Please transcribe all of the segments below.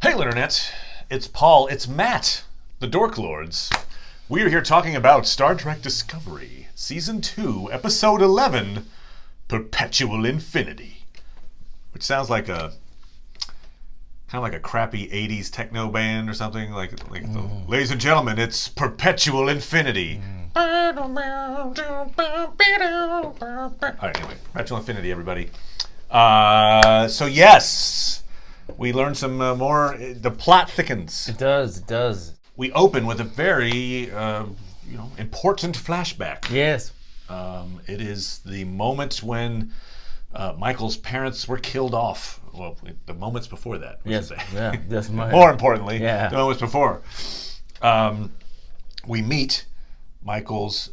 Hail Internet, it's Paul, it's Matt, the Dork Lords. We are here talking about Star Trek Discovery, Season 2, Episode 11, Perpetual Infinity. Which sounds like a crappy 80s techno band or something. Ladies and gentlemen, it's Perpetual Infinity. Alright, anyway, Perpetual Infinity, everybody. So yes, we learned some more. The plot thickens. It does. We open with a very, important flashback. Yes. It is the moment when Michael's parents were killed off. Well, the moments before that. Yes. Yeah. That's more importantly, yeah. The moments before. We meet Michael's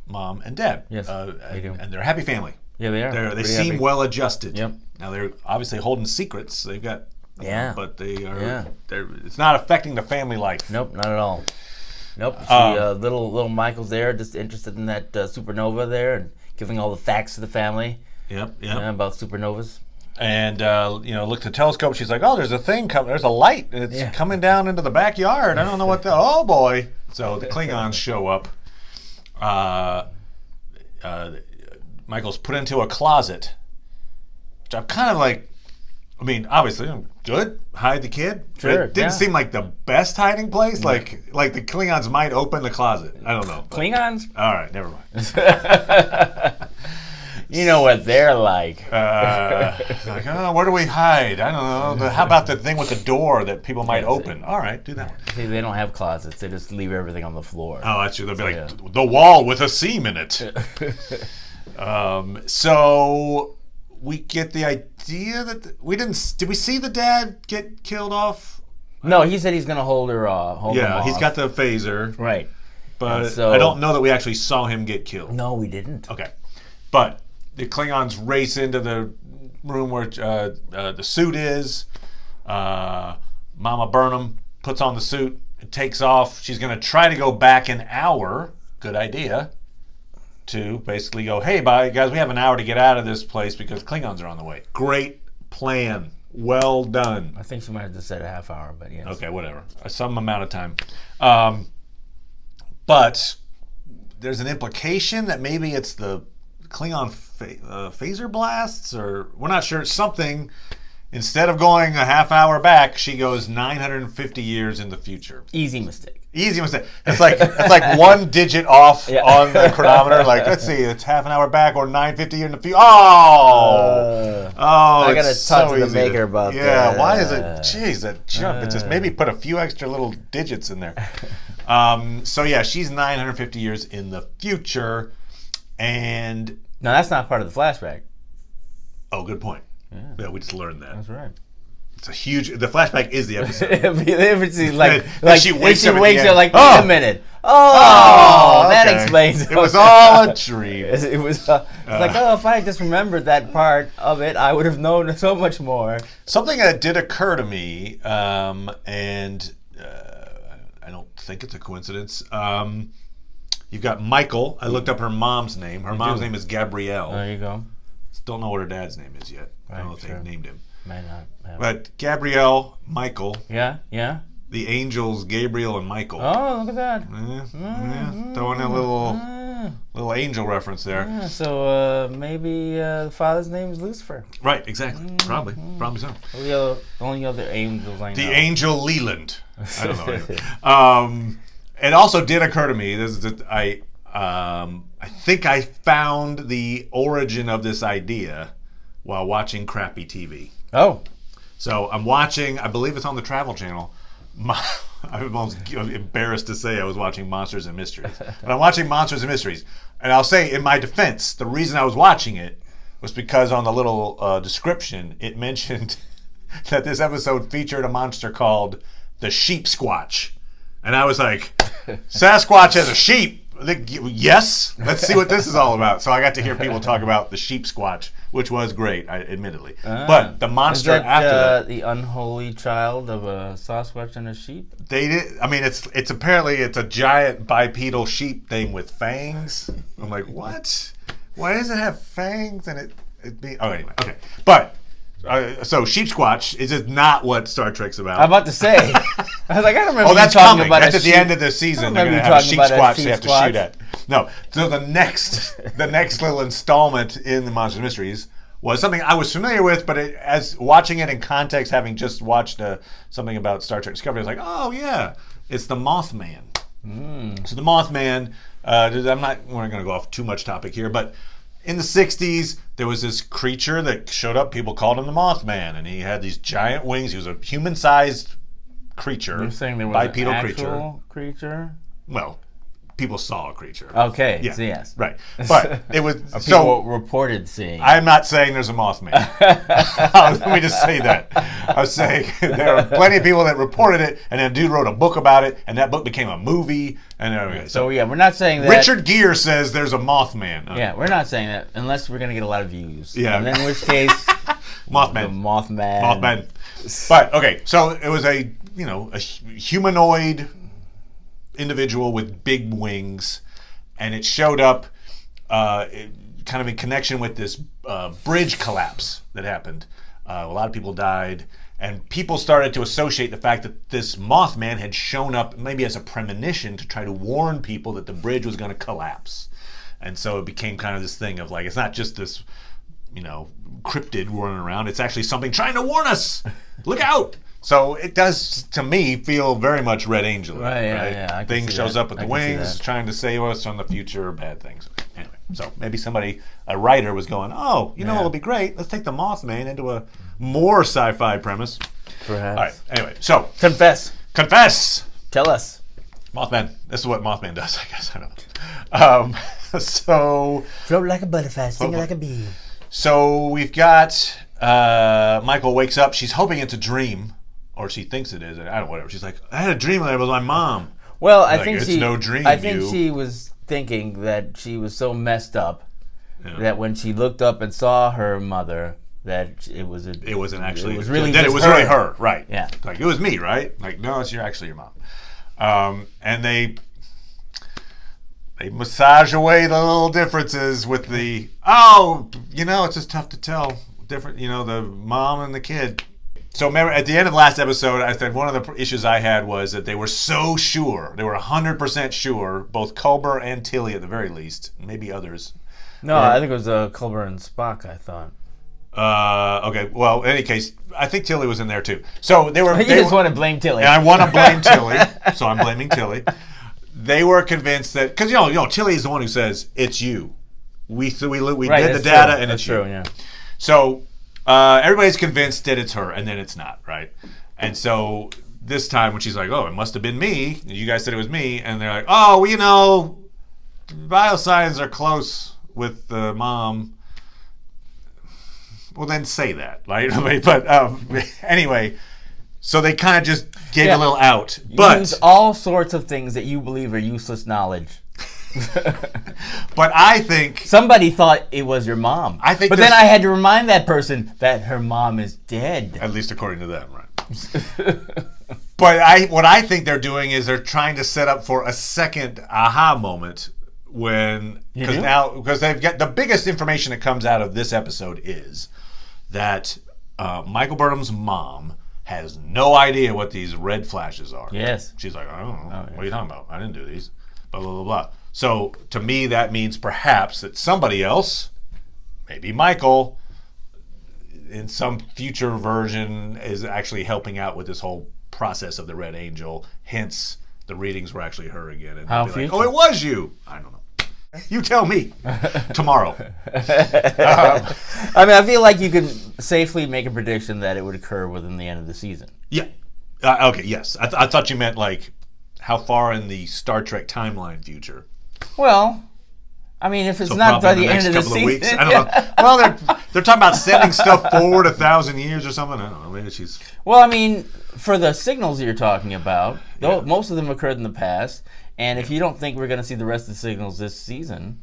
mom and dad. Yes. And they're a happy family. Yeah, they are. They seem well adjusted. Yep. Now they're obviously holding secrets. They've got. Yeah. But they are. Yeah. It's not affecting the family life. Nope, not at all. Nope. See, little Michael's there, just interested in that supernova there, and giving all the facts to the family. Yep. Yeah, about supernovas. And look at the telescope. She's like, "Oh, there's a thing coming. There's a light, and it's coming down into the backyard. I don't know what the. Oh boy!" So the Klingons show up. Michael's put into a closet, which I'm kind of like. I mean, obviously, good. Hide the kid. Sure. It didn't seem like the best hiding place. Yeah. Like the Klingons might open the closet. I don't know. Klingons? All right, never mind. You know what they're like. Where do we hide? I don't know. How about the thing with the door that people might open? All right, do that one. See, they don't have closets. They just leave everything on the floor. Oh, that's true. They'll be like, the wall with a seam in it. So we get the idea that we didn't. Did we see the dad get killed off? No, he said he's going to hold her off. Yeah, he's got the phaser. Right. But I don't know that we actually saw him get killed. No, we didn't. Okay. But the Klingons race into the room where the suit is. Mama Burnham puts on the suit. It takes off. She's going to try to go back an hour. Good idea. To basically go, hey, bye, guys, we have an hour to get out of this place because Klingons are on the way. Great plan. Well done. I think she might have just said a half hour, but yes. Okay, whatever. Some amount of time. But there's an implication that maybe it's the Klingon phaser blasts, or we're not sure. Something. Instead of going a half hour back, she goes 950 years in the future. Easy mistake. It's like one digit off on the chronometer. Like, let's see, it's half an hour back or 950 years in the future. I gotta talk to the maker about that. Yeah, why is it? Jeez, that jump. It just maybe put a few extra little digits in there. So yeah, she's 950 years in the future, and no, that's not part of the flashback. Oh, good point. Yeah, we just learned that. That's right. It's a huge. The flashback is the episode. She wakes up like, wait a minute. That explains. It was all a dream. It was like, if I just remembered that part of it, I would have known so much more. Something that did occur to me, and I don't think it's a coincidence. You've got Michael. I looked up her mom's name. Her mom's name is Gabrielle. There you go. Don't know what her dad's name is yet. I don't know if they've named him. May not. But Gabrielle, Michael. Yeah. The angels, Gabriel and Michael. Oh, look at that. Throwing a little angel reference there. Yeah, so maybe the father's name is Lucifer. Right, exactly. Probably so. The only other angels I know. The angel Leland. I don't know. Anyway. It also did occur to me. I think I found the origin of this idea while watching crappy TV. Oh. So I'm watching, I believe it's on the Travel Channel. I'm almost embarrassed to say I was watching Monsters and Mysteries. But I'm watching Monsters and Mysteries. And I'll say, in my defense, the reason I was watching it was because on the little description, it mentioned that this episode featured a monster called the Sheep Squatch. And I was like, Sasquatch has a sheep. Yes, let's see what this is all about. So I got to hear people talk about the Sheep Squatch, which was great, admittedly. But the monster after that, the unholy child of a Sasquatch and a sheep. They did. I mean, it's apparently it's a giant bipedal sheep thing with fangs. I'm like, what? Why does it have fangs and it be? Oh, anyway, okay. But So Sheep Squatch is just not what Star Trek's about. I'm about to say. I was like, I don't remember. Oh, that's talking coming. About That's at the end of the season. They're going to have a sheep squatch they have to shoot at. No. So the next little installment in the Monsters Mysteries was something I was familiar with, but as watching it in context, having just watched something about Star Trek Discovery, I was like, oh yeah, it's the Mothman. So the Mothman. We're not going to go off too much topic here, but in the 60s, there was this creature that showed up. People called him the Mothman, and he had these giant wings. He was a human-sized creature. You're saying there was bipedal an actual creature? Well, people saw a creature. Okay, yeah, so yes. Right. But it was... people reported seeing. I'm not saying there's a Mothman. Let me just say that. I was saying there are plenty of people that reported it, and then a dude wrote a book about it, and that book became a movie, and everything. So yeah, we're not saying that... Richard Gere says there's a Mothman. Yeah, we're not saying that, unless we're going to get a lot of views. Yeah. And then in which case... Mothman. Mothman. But, okay, so it was a humanoid individual with big wings, and it showed up kind of in connection with this bridge collapse that happened. A lot of people died, and people started to associate the fact that this Mothman had shown up maybe as a premonition to try to warn people that the bridge was going to collapse. And so it became kind of this thing of like, it's not just this, cryptid running around, it's actually something trying to warn us. Look out! So it does, to me, feel very much Red Angel. Right, yeah. Thing shows up with the wings, trying to save us from the future bad things. Anyway, so maybe a writer was going, what would be great? Let's take the Mothman into a more sci-fi premise. Perhaps. All right, anyway, so. Confess. Tell us. Mothman. This is what Mothman does, I guess. I don't know. So. Float like a butterfly, sting like a bee. So we've got Michael wakes up. She's hoping it's a dream. Or she thinks it is. I don't know, whatever. She's like, I had a dream that it was my mom. Well, I think it's no dream. I think she was thinking that she was so messed up that when she looked up and saw her mother, that it wasn't really her, right? Yeah, like it was me, right? Like no, it's actually your mom. And they massage away the little differences with the it's just tough to tell different. The mom and the kid. So remember, at the end of the last episode, I said one of the issues I had was that they were so sure. They were 100% sure, both Culber and Tilly at the very least, maybe others. No, I think it was Culber and Spock, I thought. Okay, well, in any case, I think Tilly was in there too. So they were... You just want to blame Tilly. And I want to blame Tilly, so I'm blaming Tilly. They were convinced that... Because, Tilly is the one who says, it's you. We did the data, and it's true, you. Yeah. So... everybody's convinced that it's her, and then it's not, right? And so this time when she's like, it must have been me, and you guys said it was me, and they're like, bioscience are close with the mom. Well, then say that, right? But anyway, so they kind of just gave a little out. But use all sorts of things that you believe are useless knowledge. But I think somebody thought it was your mom. But then I had to remind that person that her mom is dead. At least according to them, right? But what I think they're doing is they're trying to set up for a second aha moment because they've got the biggest information that comes out of this episode is that Michael Burnham's mom has no idea what these red flashes are. Yes. She's like, I don't know. What are you talking about? I didn't do these. Blah, blah, blah, blah. So to me, that means perhaps that somebody else, maybe Michael, in some future version, is actually helping out with this whole process of the Red Angel. Hence, the readings were actually her again. And how future? Like, it was you. I don't know. You tell me. Tomorrow. I feel like you could safely make a prediction that it would occur within the end of the season. Yeah. Okay, yes. I thought you meant like how far in the Star Trek timeline future. Well, if it's not by the end of the season. Weeks. I don't know. Well, they're talking about sending stuff forward 1,000 years or something. I don't know. Maybe she's... Well, for the signals you're talking about, most of them occurred in the past. And if you don't think we're going to see the rest of the signals this season...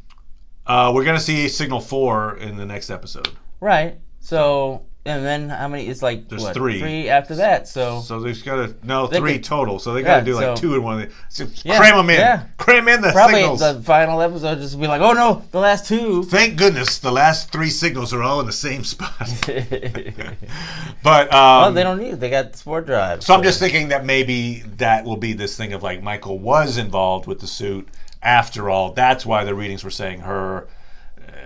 we're going to see Signal 4 in the next episode. Right. So, And then how many? It's like there's three. 3 after that. So they've got to three total. So they got to do like 2 in one. Yeah, Cram them in. Yeah. Cram in the probably signals. The final episode just be like, oh no, the last 2. Thank goodness the last 3 signals are all in the same spot. But well, they don't need it. They got sport drive. So I'm just thinking that maybe that will be this thing of like Michael was involved with the suit. After all, that's why the readings were saying her.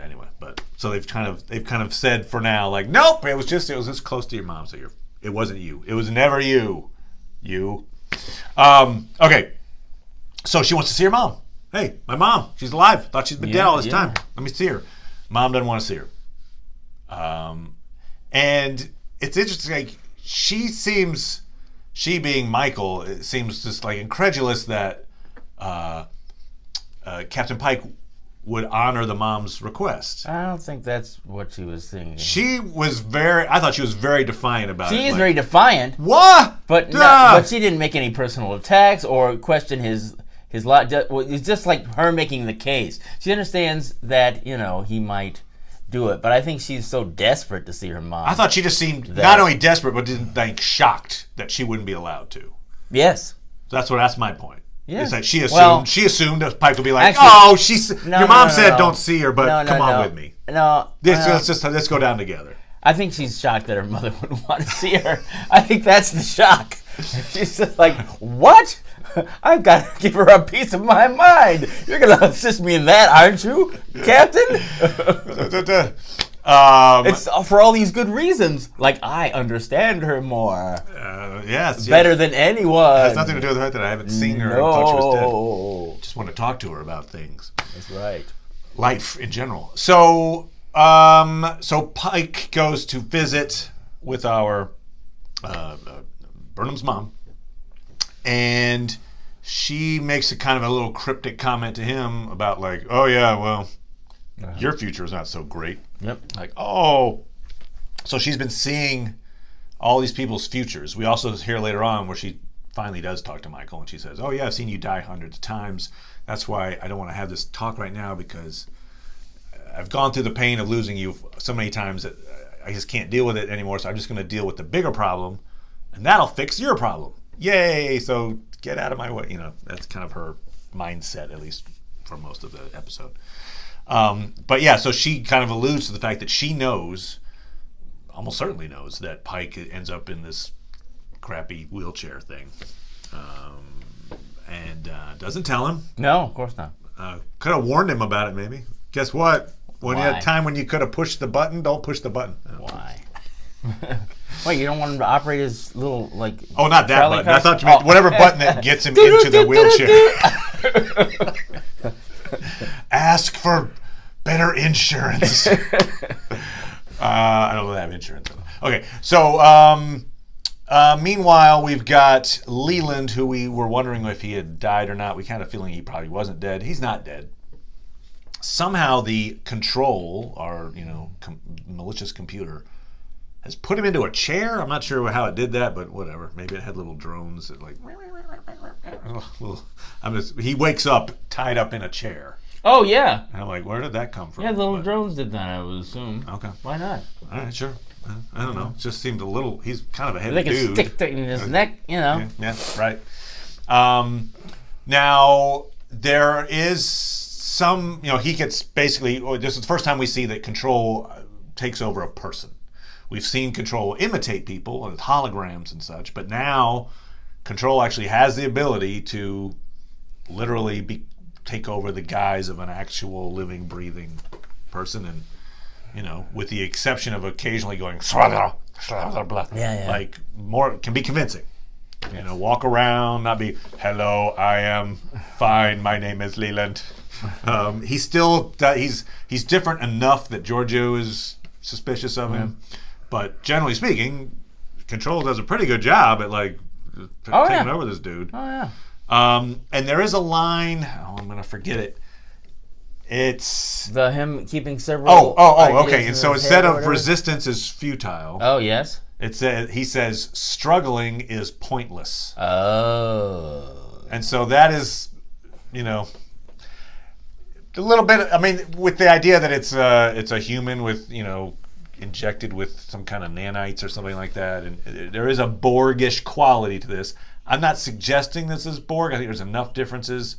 Anyway, but so they've kind of said for now, like, nope, it was just close to your mom, so it wasn't you. It was never you. Okay. So she wants to see her mom. Hey, my mom, she's alive. Thought she's been dead all this time. Let me see her. Mom doesn't want to see her. And it's interesting. Like she being Michael, it seems just like incredulous that Captain Pike would honor the mom's request. I don't think that's what she was thinking. I thought she was very defiant about it. She is very defiant. What? But she didn't make any personal attacks or question his lot. It's just like her making the case. She understands that, he might do it, but I think she's so desperate to see her mom. I thought she just seemed not only desperate, but shocked that she wouldn't be allowed to. Yes. That's my point. Yes. It's like she assumed that Pike would be like, actually, your mom said don't see her, but come on with me. No. Let's go down together. I think she's shocked that her mother wouldn't want to see her. I think that's the shock. She's just like, what? I've got to give her a piece of my mind. You're going to assist me in that, aren't you, Captain? It's for all these good reasons. Like, I understand her more. Yes. Better than anyone. It has nothing to do with the fact that I haven't seen her and thought she was dead. Just want to talk to her about things. That's right. Life in general. So Pike goes to visit with our Burnham's mom, and she makes a kind of a little cryptic comment to him about like, oh yeah, well, your future is not so great. Yep. Like, oh, so she's been seeing all these people's futures. We also hear later on where she finally does talk to Michael, and she says, oh yeah, I've seen you die hundreds of times. That's why I don't want to have this talk right now, because I've gone through the pain of losing you so many times that I just can't deal with it anymore. So I'm just going to deal with the bigger problem, and that'll fix your problem. Yay! So get out of my way. That's kind of her mindset, at least for most of the episode. But yeah, so she kind of alludes to the fact that she knows, almost certainly knows, that Pike ends up in this crappy wheelchair thing, and doesn't tell him. No, of course not. Could have warned him about it, maybe. Guess what? When you had time when you could have pushed the button, don't push the button. Why? Wait, you don't want him to operate his little, like... Oh, not that button. Car? I thought you meant whatever button that gets him into the wheelchair. Ask for better insurance. I don't know if they have insurance. Okay, so meanwhile, we've got Leland, who we were wondering if he had died or not. We kind of feeling he probably wasn't dead. He's not dead. Somehow the control, our malicious computer, has put him into a chair. I'm not sure how it did that, but whatever. Maybe it had little drones that like. He wakes up tied up in a chair. Oh yeah. And I'm like, where did that come from? Yeah, the little drones did that, I would assume. Okay. Why not? All right, sure. I don't know. It just seemed a little. He's kind of a heavy they can dude. Stick in his neck, Yeah, right. Now there is some. He gets basically. This is the first time we see that Control takes over a person. We've seen Control imitate people with holograms and such, but now Control actually has the ability to literally take over the guise of an actual living, breathing person, and with the exception of occasionally going like more can be convincing. Walk around, not be hello, I am fine, my name is Leland. He's still he's different enough that Giorgio is suspicious of him. But generally speaking, Control does a pretty good job at taking over this dude. Oh yeah. And there is a line. Oh, I'm gonna forget it. It's him keeping several. Okay. And so instead of resistance is futile. Oh yes. He says struggling is pointless. Oh. And so that is, a little bit. I mean, with the idea that it's a human with injected with some kind of nanites or something like that. And there is a Borgish quality to this. I'm not suggesting this is Borg. I think there's enough differences.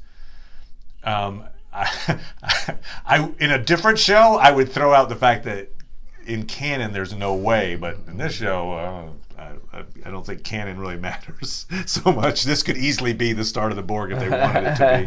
I in a different show, I would throw out the fact that in canon there's no way, but in this show, I don't think canon really matters so much. This could easily be the start of the Borg if they wanted it to be.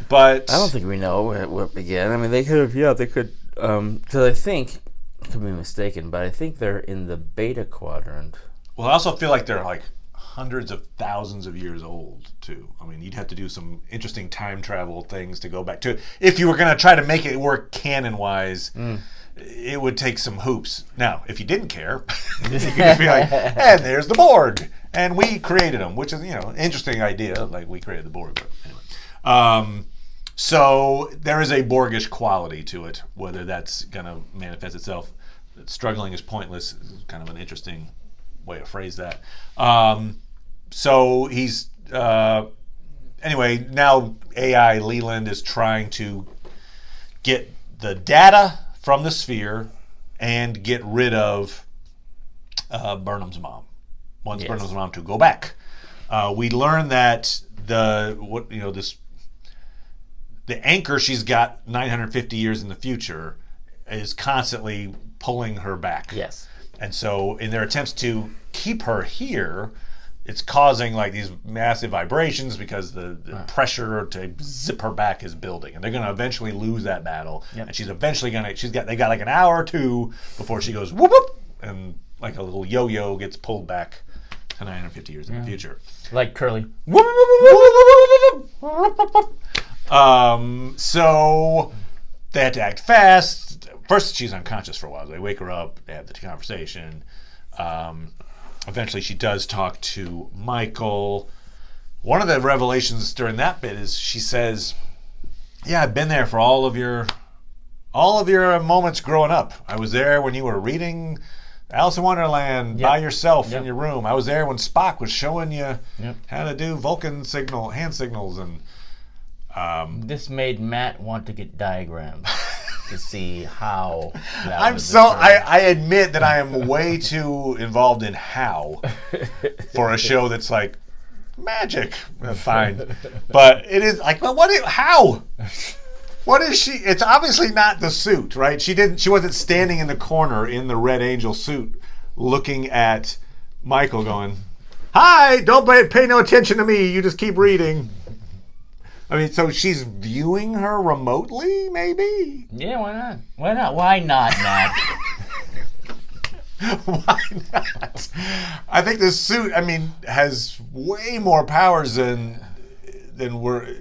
But I don't think we know what began. I mean, they could have, they could, because I think, I could be mistaken, but I think they're in the beta quadrant. Well, I also feel like they're like hundreds of thousands of years old, too. I mean, you'd have to do some interesting time travel things to go back to. If you were going to try to make it work canon-wise, it would take some hoops. Now, if you didn't care, you could just be like, and there's the Borg, and we created them, which is, an interesting idea, like we created the Borg. But anyway. So there is a Borgish quality to it, whether that's going to manifest itself. Struggling is pointless is kind of an interesting way to phrase that. So he's anyway, now AI Leland is trying to get the data from the sphere and get rid of Burnham's mom. Wants Burnham's mom to go back. We learn that the anchor she's got 950 years in the future is constantly pulling her back. Yes. And so in their attempts to keep her here, it's causing like these massive vibrations because the pressure to zip her back is building. And they're going to eventually lose that battle. Yep. And she's eventually they got like an hour or two before she goes whoop whoop, and like a little yo-yo gets pulled back to 950 years in the future. Like Curly. So they had to act fast. First, she's unconscious for a while. They wake her up. They have the conversation. Eventually, she does talk to Michael. One of the revelations during that bit is she says, "Yeah, I've been there for all of your moments growing up. I was there when you were reading Alice in Wonderland by yourself in your room. I was there when Spock was showing you how to do Vulcan hand signals." And this made Matt want to get diagrams to see how. I admit that I am way too involved in how for a show that's like magic. Fine, but it is like, well, how? What is she? It's obviously not the suit, right? She wasn't standing in the corner in the Red Angel suit, looking at Michael, going, "Hi, don't pay no attention to me. You just keep reading." I mean, so she's viewing her remotely, maybe? Yeah, why not? Why not? Why not, Matt? Why not? I think the suit, has way more powers than were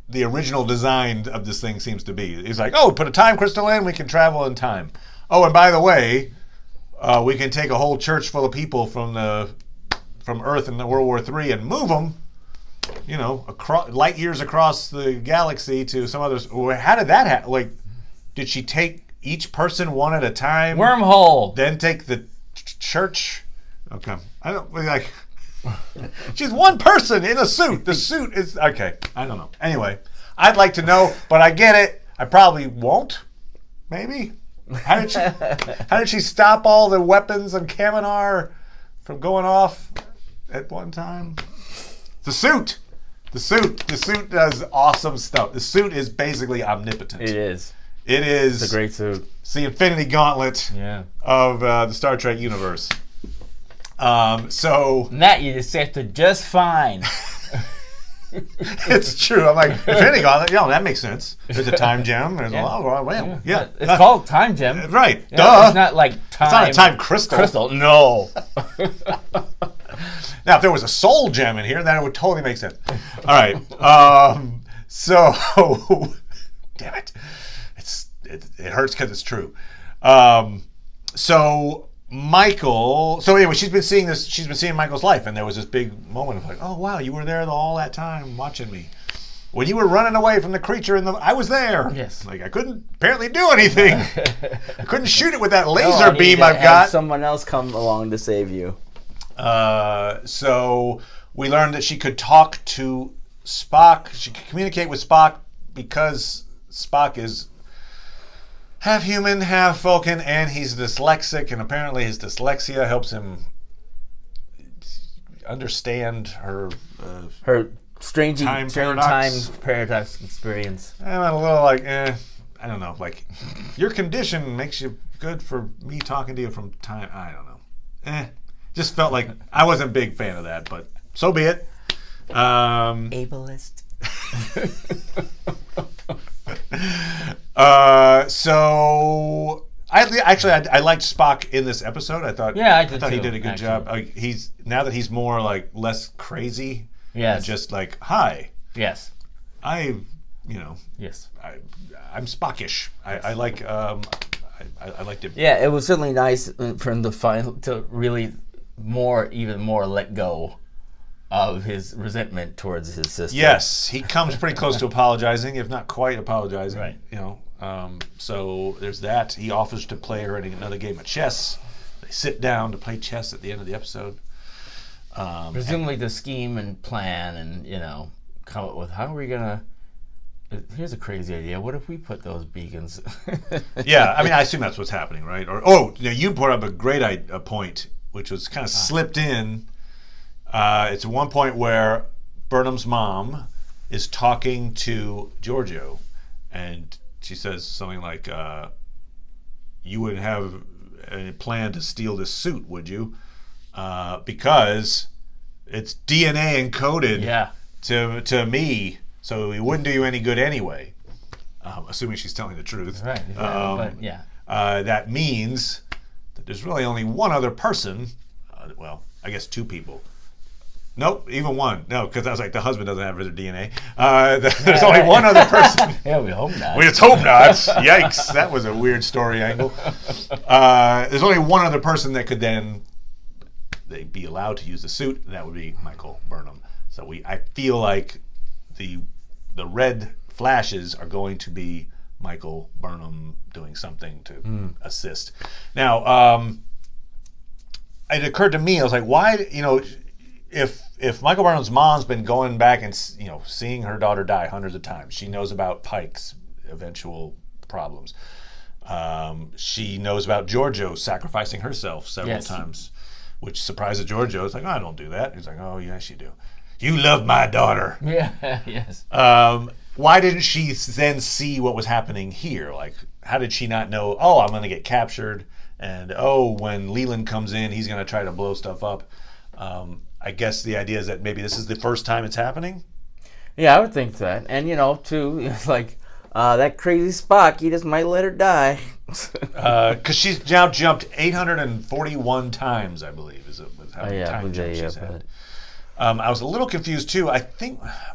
the original design of this thing seems to be. It's like, oh, put a time crystal in, we can travel in time. Oh, and by the way, we can take a whole church full of people from Earth in World War III and move them, light years across the galaxy to some others. How did that happen? Like, did she take each person one at a time? Wormhole. Then take the church? Okay. I don't like. She's one person in a suit. The suit is okay. I don't know. Anyway, I'd like to know, but I get it. I probably won't. Maybe. How did she stop all the weapons on Kaminar from going off at one time? The suit does awesome stuff. The suit is basically omnipotent. It is. It's a great suit. It's the Infinity Gauntlet of the Star Trek universe. So that you just acted just fine. It's true. I'm like, Infinity Gauntlet. That makes sense. There's a time gem. There's a lot. Well, yeah. It's called time gem. Right. Duh. It's not like time. It's not a time crystal. No. Now, if there was a soul gem in here, then it would totally make sense. All right. So, damn it. It hurts because it's true. So Michael. So anyway, she's been seeing Michael's life, and there was this big moment of like, oh wow, you were there all that time watching me. When you were running away from the creature I was there. Yes. Like I couldn't apparently do anything. I couldn't shoot it with that laser beam I've got. Someone else come along to save you. So we learned that she could talk to Spock. She could communicate with Spock because Spock is half human, half Vulcan, and he's dyslexic, and apparently his dyslexia helps him understand her strange time paradox experience. I'm a little like, I don't know, like, your condition makes you good for me talking to you from time, I don't know. Just felt like I wasn't a big fan of that, but so be it. Ableist. So I liked Spock in this episode. I thought he did a good job. Now that he's more like less crazy. Yes. And just like, hi. Yes. I'm Spockish. I liked it. Yeah, it was certainly nice for him to really even more let go of his resentment towards his sister. Yes, he comes pretty close to apologizing, if not quite apologizing. Right. So there's that. He offers to play her in another game of chess. They sit down to play chess at the end of the episode. Presumably to scheme and plan and, come up with how are we going to... Here's a crazy idea. What if we put those beacons... Yeah, I mean, I assume that's what's happening, right? You brought up a great point, which was kind of slipped in. It's one point where Burnham's mom is talking to Giorgio, and she says something like, you wouldn't have a plan to steal this suit, would you? Because it's DNA encoded to me, so it wouldn't do you any good anyway. Assuming she's telling the truth. Right. That means that there's really only one other person. I guess two people. Nope, even one. No, because I was like, the husband doesn't have her DNA. There's only one other person. Yeah, we hope not. Let's hope not. Yikes, that was a weird story angle. There's only one other person that could then they'd be allowed to use the suit, and that would be Michael Burnham. So I feel like the red flashes are going to be Michael Burnham doing something to assist. Now, it occurred to me, I was like, why, if Michael Burnham's mom's been going back and seeing her daughter die hundreds of times, she knows about Pike's eventual problems. She knows about Giorgio sacrificing herself several times, which surprises Giorgio. It's like, I don't do that. He's like, oh yes, you do. You love my daughter. Yeah. Yes. Why didn't she then see what was happening here? Like, how did she not know? Oh, I'm going to get captured, and when Leland comes in, he's going to try to blow stuff up. I guess the idea is that maybe this is the first time it's happening? Yeah, I would think that. And, too, it's like, that crazy Spock, he just might let her die. Because she's now jumped 841 times, I believe, is how many time jumps she's had. I was a little confused, too. I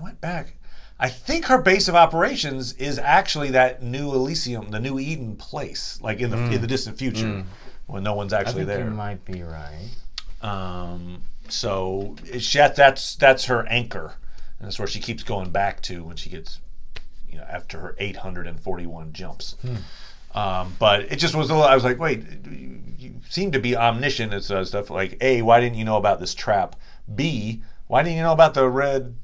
went back. I think her base of operations is actually that new Elysium, the new Eden place, like in the distant future, when no one's actually there. I think you might be right. So that's her anchor, and that's where she keeps going back to when she gets, after her 841 jumps. But it just was a little. I was like, wait, you seem to be omniscient and stuff. Like, A, why didn't you know about this trap? B, why didn't you know about the red?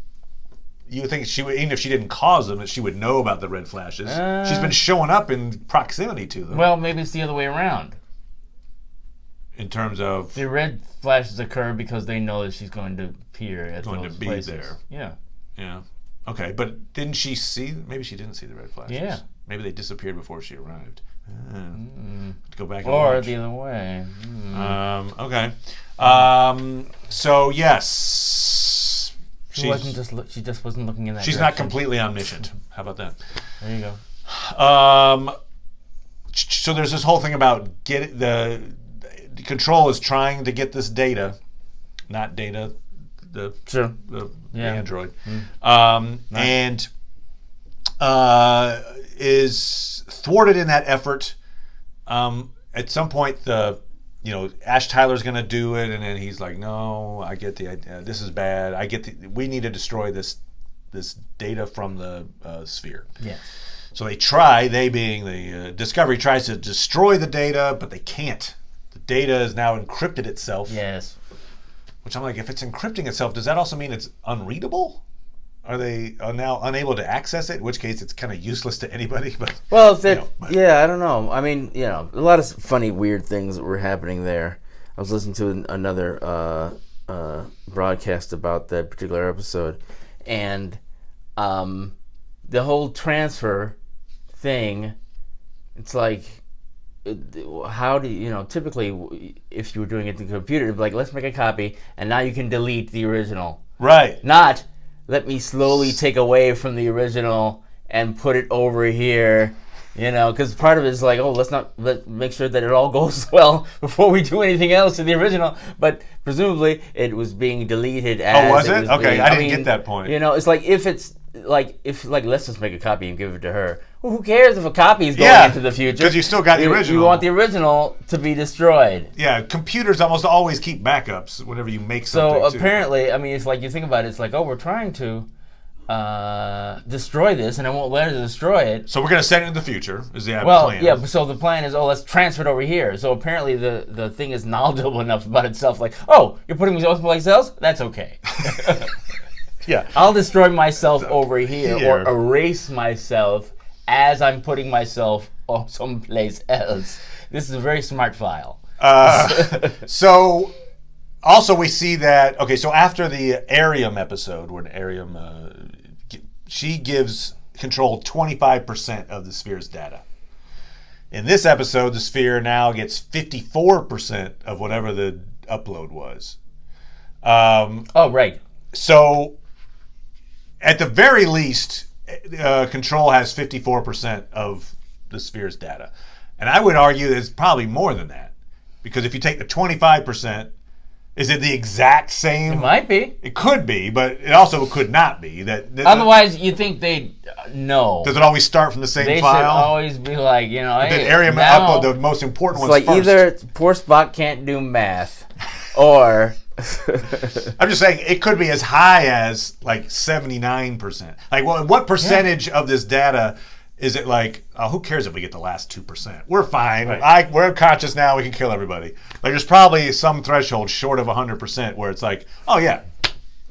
You would think she would, even if she didn't cause them, that she would know about the red flashes. She's been showing up in proximity to them. Well, maybe it's the other way around. In terms of the red flashes occur because they know that she's going to appear at those places. There. Yeah. Okay, but didn't she see? Maybe she didn't see the red flashes. Yeah. Maybe they disappeared before she arrived. Go back. Or the other way. Okay. So yes, she just wasn't looking in that. She's direction. not completely omniscient. How about that? There you go. So there's this whole thing about the Control is trying to get this data, not data, the android, and is thwarted in that effort. At some point, Ash Tyler's going to do it, and then he's like, "No, I get the idea. This is bad. We need to destroy this data from the sphere." Yes. So they being the Discovery, tries to destroy the data, but they can't. The data is now encrypted itself. Yes. Which I'm like, if it's encrypting itself, does that also mean it's unreadable? Are they now unable to access it? In which case, it's kind of useless to anybody. But well, I don't know. I mean, a lot of funny, weird things were happening there. I was listening to another broadcast about that particular episode, and the whole transfer thing. It's like, how do you, typically, if you were doing it to the computer, it'd be like, let's make a copy, and now you can delete the original. Right. Not, let me slowly take away from the original and put it over here, because part of it is like, let's make sure that it all goes well before we do anything else to the original. But presumably, it was being deleted as. Oh, was it? Okay, I didn't get that point. It's like if let's just make a copy and give it to her. Well, who cares if a copy is going into the future? Because you still got the original. You want the original to be destroyed. Yeah, computers almost always keep backups whenever you make something. So apparently, it's like you think about it, it's like, we're trying to destroy this, and I won't let her destroy it. So we're going to send it in the future, is the plan. Well, yeah, so the plan is, let's transfer it over here. So apparently the thing is knowledgeable enough about itself, like, you're putting me someplace else? That's okay. Yeah. I'll destroy myself over here or erase myself as I'm putting myself someplace else. This is a very smart file. So, also we see that, so after the Arium episode, where Arium, she gives Control 25% of the Sphere's data. In this episode, the Sphere now gets 54% of whatever the upload was. Right. So, at the very least, Control has 54% of the Sphere's data. And I would argue that it's probably more than that. Because if you take the 25%, is it the exact same? It might be. It could be, but it also could not be. Otherwise, you think they'd know. Does it always start from the same file? They should always be like, hey, did Arium upload the most important ones first? It's like either poor Spock can't do math, or... I'm just saying it could be as high as like 79%. Like, what percentage of this data is it like? Who cares if we get the last 2%? We're fine. Right. We're conscious now. We can kill everybody. Like, there's probably some threshold short of 100% where it's like,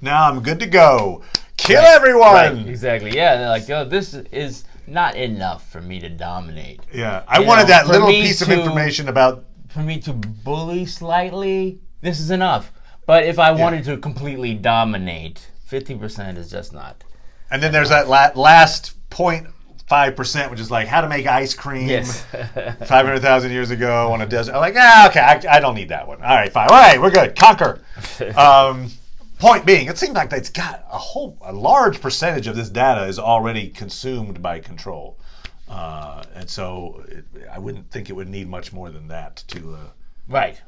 now I'm good to go. Kill everyone. Right. Exactly. Yeah. They're like, this is not enough for me to dominate. Yeah. I wanted that little piece of information about. For me to bully slightly, this is enough. But if I wanted to completely dominate, 50% is just not. And then there's that last 0.5%, which is like how to make ice cream 500,000 years ago on a desert. I'm like, I don't need that one. All right, fine. All right, we're good. Conquer. Point being, it seems like it's got a large percentage of this data is already consumed by Control. And so I wouldn't think it would need much more than that to...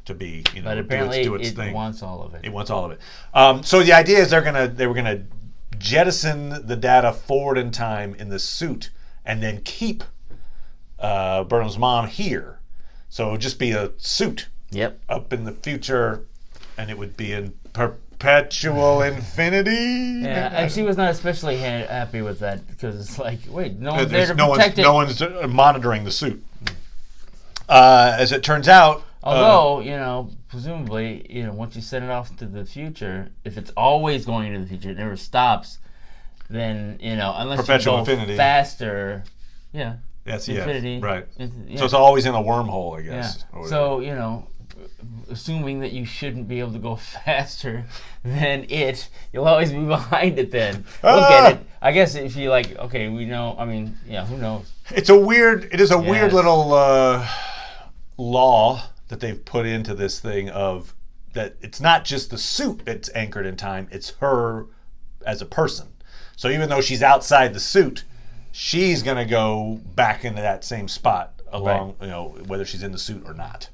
to be, but apparently do its thing. Wants all of it. It wants all of it. So the idea is they were gonna jettison the data forward in time in the suit, and then keep Burnham's mom here. So it would just be a suit. Yep. Up in the future, and it would be in perpetual infinity. Yeah, and she was not especially happy with that because it's like, wait, no one's there to protect it. No one's monitoring the suit. As it turns out. Although, presumably, once you send it off to the future, if it's always going into the future, it never stops, then, unless Perpetual you go infinity. Faster, That's infinity. Right. So it's always in a wormhole, I guess. Yeah. So, assuming that you shouldn't be able to go faster than it, you'll always be behind it then. We'll get it. I guess if you we know, who knows? It is a weird little law that they've put into this thing of that it's not just the suit that's anchored in time, it's her as a person. So even though she's outside the suit, she's going to go back into that same spot along, whether she's in the suit or not.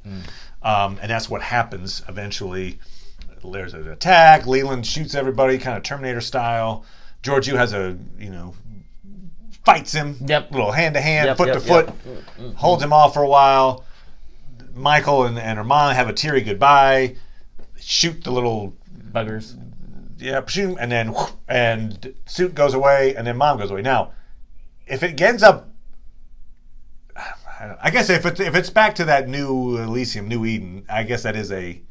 And that's what happens eventually. There's an attack. Leland shoots everybody, kind of Terminator style. Georgiou has fights him, little hand-to-hand, foot-to-foot, holds him off for a while. Michael and her mom have a teary goodbye, shoot the little buggers. Yeah, shoot, and then suit goes away, and then mom goes away. Now, if it ends up, I guess if it's back to that new Elysium, New Eden, I guess that is a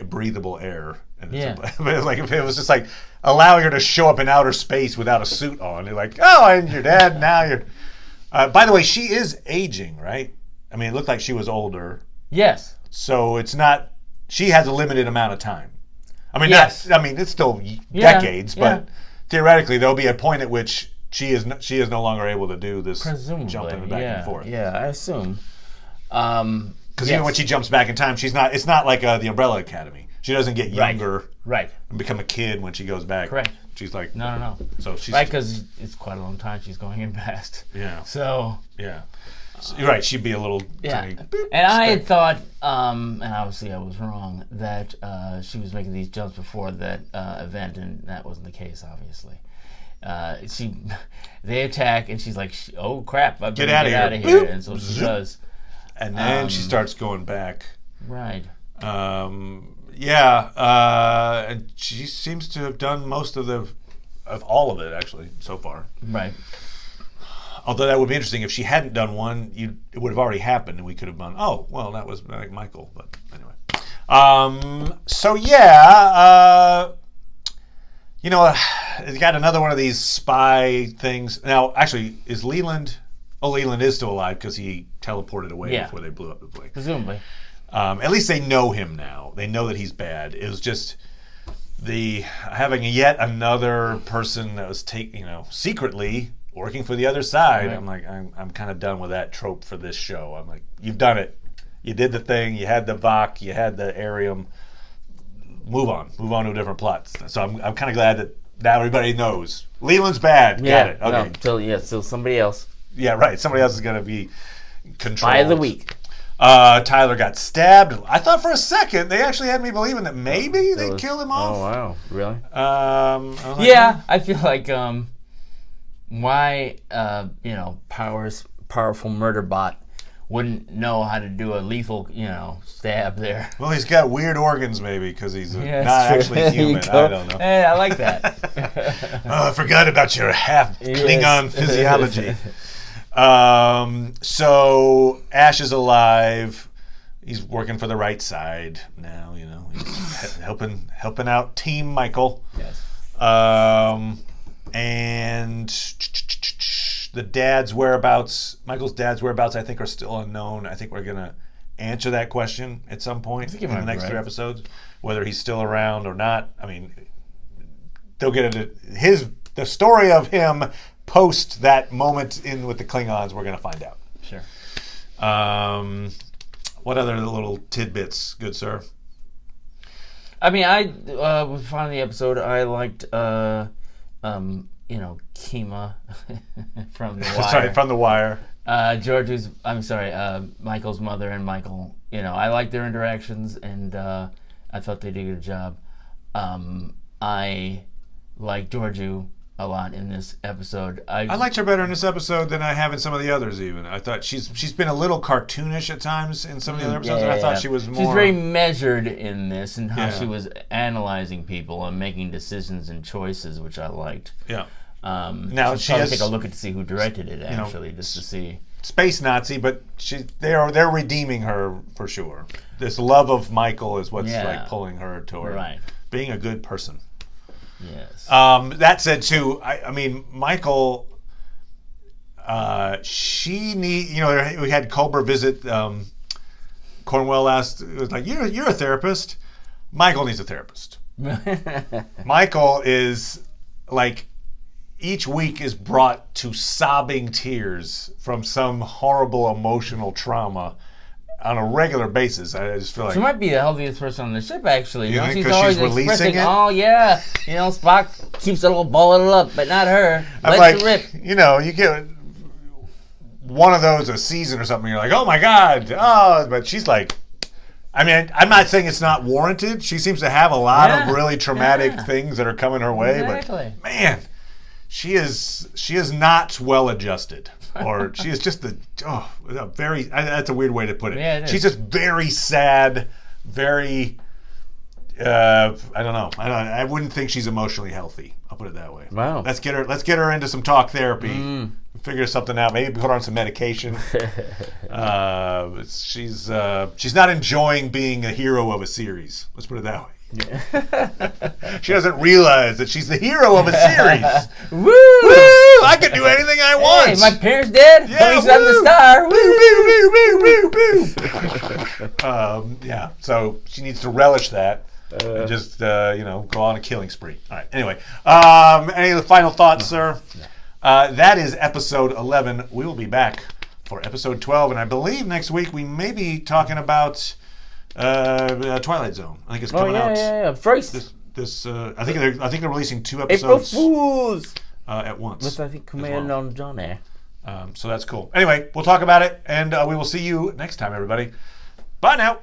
breathable air. And Yeah. But it's like if it was just like allowing her to show up in outer space without a suit on. You're like, oh, and you're dead. Now you're. By the way, she is aging, right? I mean, it looked like she was older. Yes. So it's not. She has a limited amount of time. I mean, Yes. it's still decades, yeah. but theoretically, there'll be a point at which she is no longer able to do this Presumably. jumping back and forth. Yeah, I assume. Because even when she jumps back in time, she's not. It's not like the Umbrella Academy. She doesn't get younger Right. and become a kid when she goes back. Correct. She's like No. So she's Right, because it's quite a long time she's going in past. Yeah. So. Yeah. So, you're right. She'd be a little tiny. And I had thought, and obviously I was wrong, that she was making these jumps before that event, and that wasn't the case, obviously. They attack, and she's like, "Oh crap! I better Get out of here!" And so she does. And then she starts going back. Right. And she seems to have done most of all of it actually so far. Right. Although that would be interesting if she hadn't done one, it would have already happened, and we could have gone, oh, well, that was like Michael. But anyway, it's got another one of these spy things. Now, actually, is Leland? Oh, Leland is still alive because he teleported away before they blew up the place. Presumably. At least they know him now. They know that he's bad. It was just having yet another person that was secretly working for the other side. Right. I'm like, I'm kind of done with that trope for this show. I'm like, you've done it. You did the thing. You had the Vok. You had the Arium. Move on to a different plot. So I'm kind of glad that now everybody knows Leland's bad. Yeah. Got it. Okay. No, so somebody else. Yeah, right. Somebody else is going to be controlled. Spy of the week. Tyler got stabbed. I thought for a second they actually had me believing that maybe they'd kill him off. Oh wow, really? I feel like why powerful murder bot wouldn't know how to do a lethal stab there. Well, he's got weird organs maybe because he's not actually human. I don't know. Hey, I like that. I forgot about your half Klingon physiology. So Ash is alive. He's working for the right side now. He's helping out Team Michael. Yes. And the dad's whereabouts, Michael's dad's whereabouts, I think are still unknown. I think we're gonna answer that question at some point in the next 3 episodes, whether he's still around or not. I mean, they'll get into the story of him. Post that moment with the Klingons, we're going to find out. Sure. What other little tidbits, good sir? I mean, I was fond of the episode. I liked, Kima from The Wire. Sorry, from The Wire. Michael's mother and Michael. I liked their interactions, and I thought they did a good job. I like Georgiou a lot in this episode. I liked her better in this episode than I have in some of the others. Even I thought she's been a little cartoonish at times in some of the other episodes. I thought she was more. She's very measured in this, and how she was analyzing people and making decisions and choices, which I liked. Yeah. Now she has take a look to see who directed it actually, just to see. Space Nazi, but they're redeeming her for sure. This love of Michael is what's like pulling her toward being a good person. Yes. That said, too, I mean, Michael, we had Culber visit Cornwell last. It was like, you're a therapist. Michael needs a therapist. Michael is like, each week is brought to sobbing tears from some horrible emotional trauma on a regular basis. I just feel like she might be the healthiest person on the ship, actually. You think she's 'cause always she's releasing expressing, it? oh yeah, Spock keeps it all balled up, but not her. I'm Let's like, rip. You get one of those a season or something. You're like, oh my god, but she's like, I mean, I'm not saying it's not warranted. She seems to have a lot of really traumatic things that are coming her way, but man, she is not well adjusted. Or she is just that's a weird way to put it. Yeah, it is. She's just very sad, very I don't know. I wouldn't think she's emotionally healthy. I'll put it that way. Wow. Let's get her into some talk therapy. Figure something out. Maybe put her on some medication. She's not enjoying being a hero of a series. Let's put it that way. She doesn't realize that she's the hero of a series. Woo! Woo! I can do anything I want. Hey, my parents dead. Yeah, At least I'm the star. Woo! Yeah. So she needs to relish that. And just go on a killing spree. All right. Anyway, any other final thoughts, sir? That is episode 11. We will be back for episode 12, and I believe next week we may be talking about Twilight Zone. I think it's coming out. Yeah. First, I think they're releasing 2 April episodes Fools at once. with I think Command on John Air. So that's cool. Anyway, we'll talk about it, and we will see you next time, everybody. Bye now.